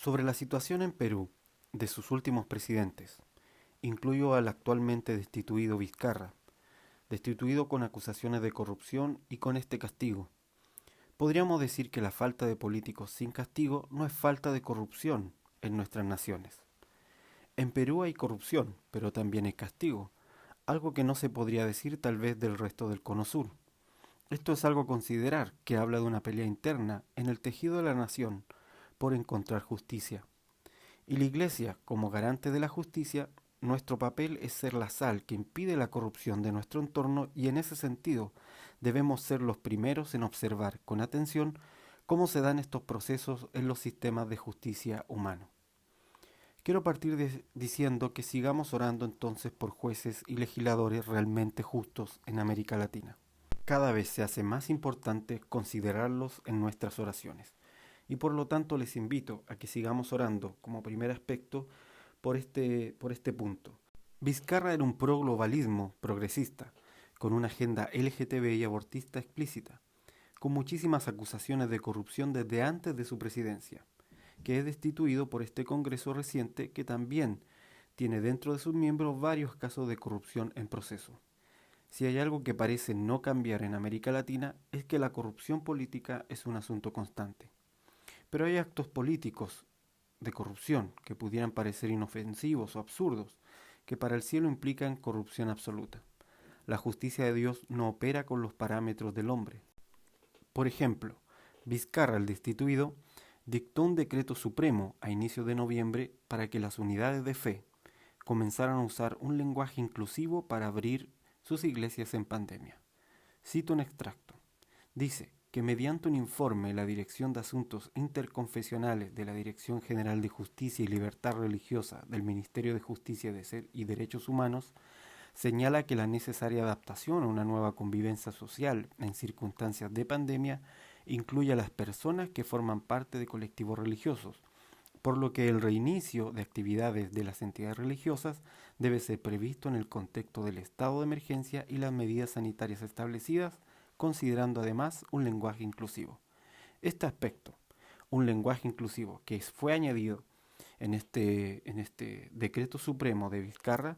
Sobre la situación en Perú de sus últimos presidentes, incluyo al actualmente destituido Vizcarra, destituido con acusaciones de corrupción y con este castigo. Podríamos decir que la falta de políticos sin castigo no es falta de corrupción en nuestras naciones. En Perú hay corrupción, pero también hay castigo, algo que no se podría decir tal vez del resto del Cono Sur. Esto es algo a considerar, que habla de una pelea interna en el tejido de la nación por encontrar justicia. Y la Iglesia, como garante de la justicia, nuestro papel es ser la sal que impide la corrupción de nuestro entorno y en ese sentido debemos ser los primeros en observar con atención cómo se dan estos procesos en los sistemas de justicia humano. Quiero partir diciendo que sigamos orando entonces por jueces y legisladores realmente justos en América Latina. Cada vez se hace más importante considerarlos en nuestras oraciones y por lo tanto les invito a que sigamos orando como primer aspecto por este punto. Vizcarra era un pro-globalismo progresista, con una agenda LGTB y abortista explícita, con muchísimas acusaciones de corrupción desde antes de su presidencia, que es destituido por este Congreso reciente que también tiene dentro de sus miembros varios casos de corrupción en proceso. Si hay algo que parece no cambiar en América Latina es que la corrupción política es un asunto constante. Pero hay actos políticos de corrupción que pudieran parecer inofensivos o absurdos, que para el cielo implican corrupción absoluta. La justicia de Dios no opera con los parámetros del hombre. Por ejemplo, Vizcarra, el destituido, dictó un decreto supremo a inicios de noviembre para que las unidades de fe comenzaran a usar un lenguaje inclusivo para abrir sus iglesias en pandemia. Cito un extracto. Dice que mediante un informe la Dirección de Asuntos Interconfesionales de la Dirección General de Justicia y Libertad Religiosa del Ministerio de Justicia y Derechos Humanos señala que la necesaria adaptación a una nueva convivencia social en circunstancias de pandemia incluye a las personas que forman parte de colectivos religiosos, por lo que el reinicio de actividades de las entidades religiosas debe ser previsto en el contexto del estado de emergencia y las medidas sanitarias establecidas, considerando además un lenguaje inclusivo. Este aspecto, un lenguaje inclusivo que fue añadido en este decreto supremo de Vizcarra,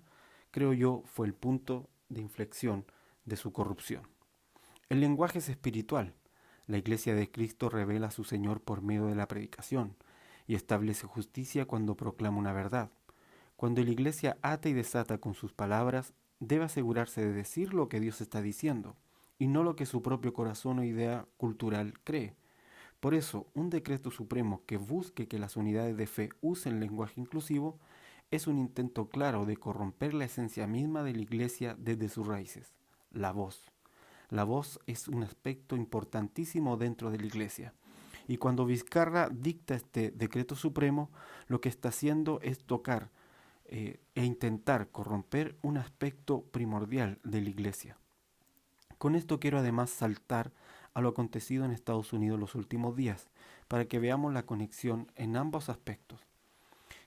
creo yo fue el punto de inflexión de su corrupción. El lenguaje es espiritual. La Iglesia de Cristo revela a su Señor por medio de la predicación y establece justicia cuando proclama una verdad. Cuando la Iglesia ata y desata con sus palabras, debe asegurarse de decir lo que Dios está diciendo y no lo que su propio corazón o idea cultural cree. Por eso, un decreto supremo que busque que las unidades de fe usen lenguaje inclusivo es un intento claro de corromper la esencia misma de la Iglesia desde sus raíces, la voz. La voz es un aspecto importantísimo dentro de la Iglesia. Y cuando Vizcarra dicta este decreto supremo, lo que está haciendo es tocar e intentar corromper un aspecto primordial de la Iglesia. Con esto quiero además saltar a lo acontecido en Estados Unidos los últimos días, para que veamos la conexión en ambos aspectos,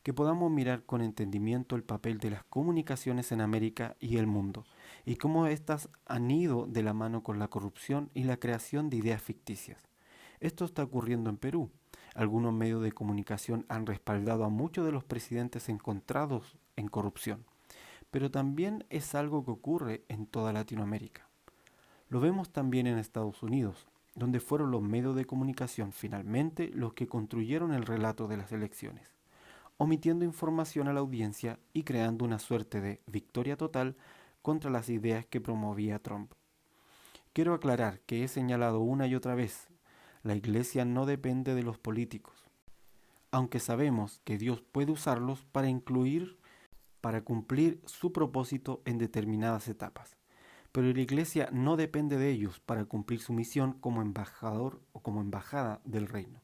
que podamos mirar con entendimiento el papel de las comunicaciones en América y el mundo, y cómo éstas han ido de la mano con la corrupción y la creación de ideas ficticias. Esto está ocurriendo en Perú. Algunos medios de comunicación han respaldado a muchos de los presidentes encontrados en corrupción, pero también es algo que ocurre en toda Latinoamérica. Lo vemos también en Estados Unidos, donde fueron los medios de comunicación finalmente los que construyeron el relato de las elecciones, omitiendo información a la audiencia y creando una suerte de victoria total contra las ideas que promovía Trump. Quiero aclarar que he señalado una y otra vez, la Iglesia no depende de los políticos, aunque sabemos que Dios puede usarlos para cumplir su propósito en determinadas etapas. Pero la Iglesia no depende de ellos para cumplir su misión como embajador o como embajada del reino.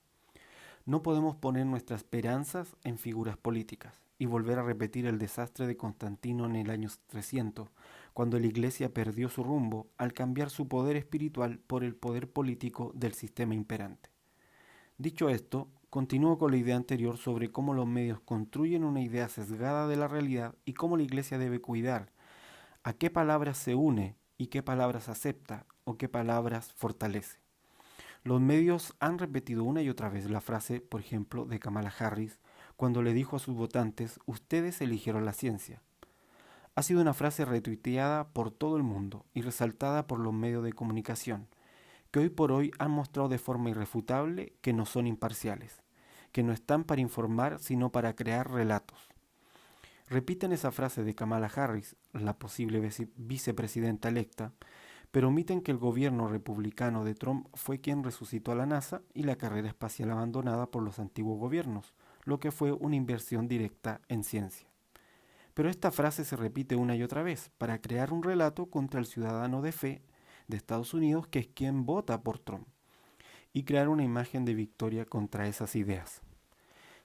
No podemos poner nuestras esperanzas en figuras políticas y volver a repetir el desastre de Constantino en el año 300, cuando la Iglesia perdió su rumbo al cambiar su poder espiritual por el poder político del sistema imperante. Dicho esto, continúo con la idea anterior sobre cómo los medios construyen una idea sesgada de la realidad y cómo la Iglesia debe cuidar a qué palabras se une y qué palabras acepta o qué palabras fortalece. Los medios han repetido una y otra vez la frase, por ejemplo, de Kamala Harris, cuando le dijo a sus votantes, ustedes eligieron la ciencia. Ha sido una frase retuiteada por todo el mundo y resaltada por los medios de comunicación, que hoy por hoy han mostrado de forma irrefutable que no son imparciales, que no están para informar sino para crear relatos. Repiten esa frase de Kamala Harris, la posible vicepresidenta electa, pero omiten que el gobierno republicano de Trump fue quien resucitó a la NASA y la carrera espacial abandonada por los antiguos gobiernos, lo que fue una inversión directa en ciencia. Pero esta frase se repite una y otra vez para crear un relato contra el ciudadano de fe de Estados Unidos que es quien vota por Trump y crear una imagen de victoria contra esas ideas.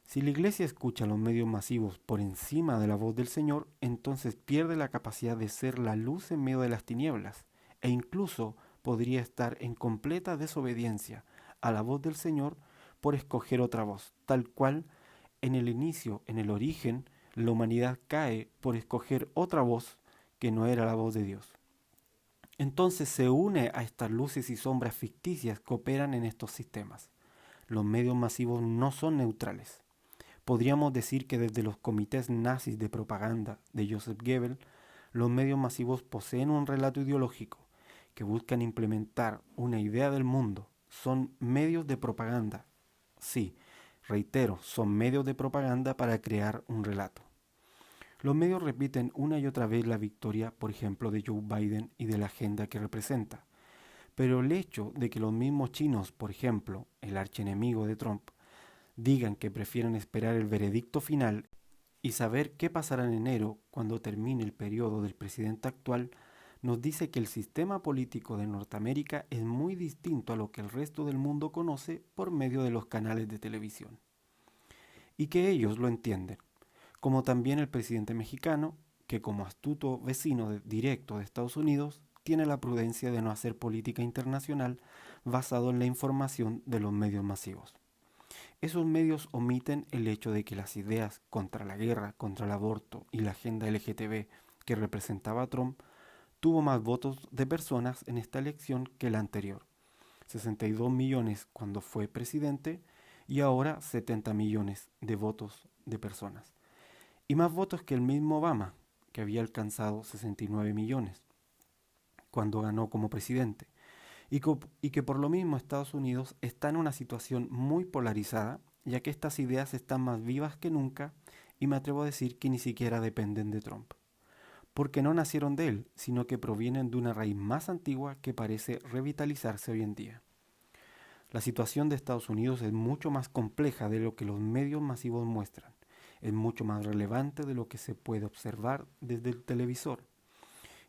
Si la Iglesia escucha a los medios masivos por encima de la voz del Señor, entonces pierde la capacidad de ser la luz en medio de las tinieblas e incluso podría estar en completa desobediencia a la voz del Señor por escoger otra voz, tal cual en el inicio, en el origen, la humanidad cae por escoger otra voz que no era la voz de Dios. Entonces se une a estas luces y sombras ficticias que operan en estos sistemas. Los medios masivos no son neutrales. Podríamos decir que desde los comités nazis de propaganda de Joseph Goebbels, los medios masivos poseen un relato ideológico que buscan implementar una idea del mundo. Son medios de propaganda. Sí, reitero, son medios de propaganda para crear un relato. Los medios repiten una y otra vez la victoria, por ejemplo, de Joe Biden y de la agenda que representa. Pero el hecho de que los mismos chinos, por ejemplo, el archienemigo de Trump, digan que prefieren esperar el veredicto final y saber qué pasará en enero cuando termine el periodo del presidente actual, nos dice que el sistema político de Norteamérica es muy distinto a lo que el resto del mundo conoce por medio de los canales de televisión. Y que ellos lo entienden, como también el presidente mexicano, que como astuto vecino directo de Estados Unidos, tiene la prudencia de no hacer política internacional basado en la información de los medios masivos. Esos medios omiten el hecho de que las ideas contra la guerra, contra el aborto y la agenda LGTB que representaba Trump tuvo más votos de personas en esta elección que la anterior. 62 millones cuando fue presidente y ahora 70 millones de votos de personas. Y más votos que el mismo Obama, que había alcanzado 69 millones cuando ganó como presidente. Y que por lo mismo Estados Unidos está en una situación muy polarizada, ya que estas ideas están más vivas que nunca y me atrevo a decir que ni siquiera dependen de Trump. Porque no nacieron de él, sino que provienen de una raíz más antigua que parece revitalizarse hoy en día. La situación de Estados Unidos es mucho más compleja de lo que los medios masivos muestran. Es mucho más relevante de lo que se puede observar desde el televisor.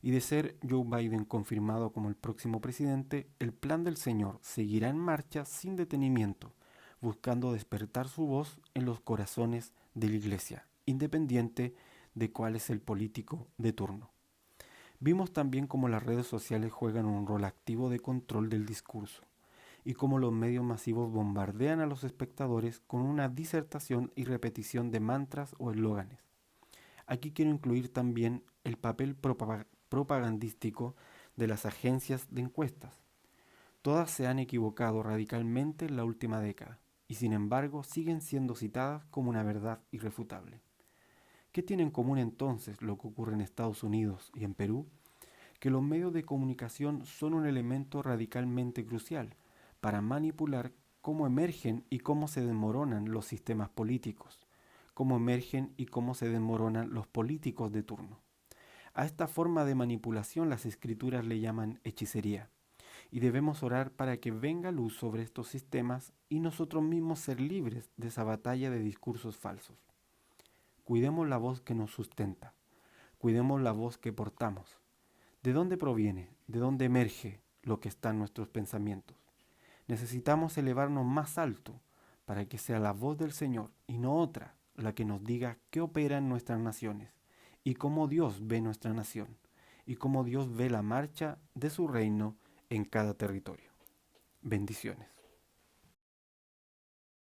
Y de ser Joe Biden confirmado como el próximo presidente, el plan del Señor seguirá en marcha sin detenimiento, buscando despertar su voz en los corazones de la Iglesia, independiente de cuál es el político de turno. Vimos también cómo las redes sociales juegan un rol activo de control del discurso y cómo los medios masivos bombardean a los espectadores con una disertación y repetición de mantras o eslóganes. Aquí quiero incluir también el papel propagandístico de las agencias de encuestas. Todas se han equivocado radicalmente en la última década y sin embargo siguen siendo citadas como una verdad irrefutable. ¿Qué tiene en común entonces lo que ocurre en Estados Unidos y en Perú? Que los medios de comunicación son un elemento radicalmente crucial para manipular cómo emergen y cómo se desmoronan los sistemas políticos, cómo emergen y cómo se desmoronan los políticos de turno. A esta forma de manipulación las escrituras le llaman hechicería, y debemos orar para que venga luz sobre estos sistemas y nosotros mismos ser libres de esa batalla de discursos falsos. Cuidemos la voz que nos sustenta, cuidemos la voz que portamos. ¿De dónde proviene? ¿De dónde emerge lo que está en nuestros pensamientos? Necesitamos elevarnos más alto para que sea la voz del Señor y no otra la que nos diga qué opera en nuestras naciones y cómo Dios ve nuestra nación y cómo Dios ve la marcha de su reino en cada territorio. Bendiciones.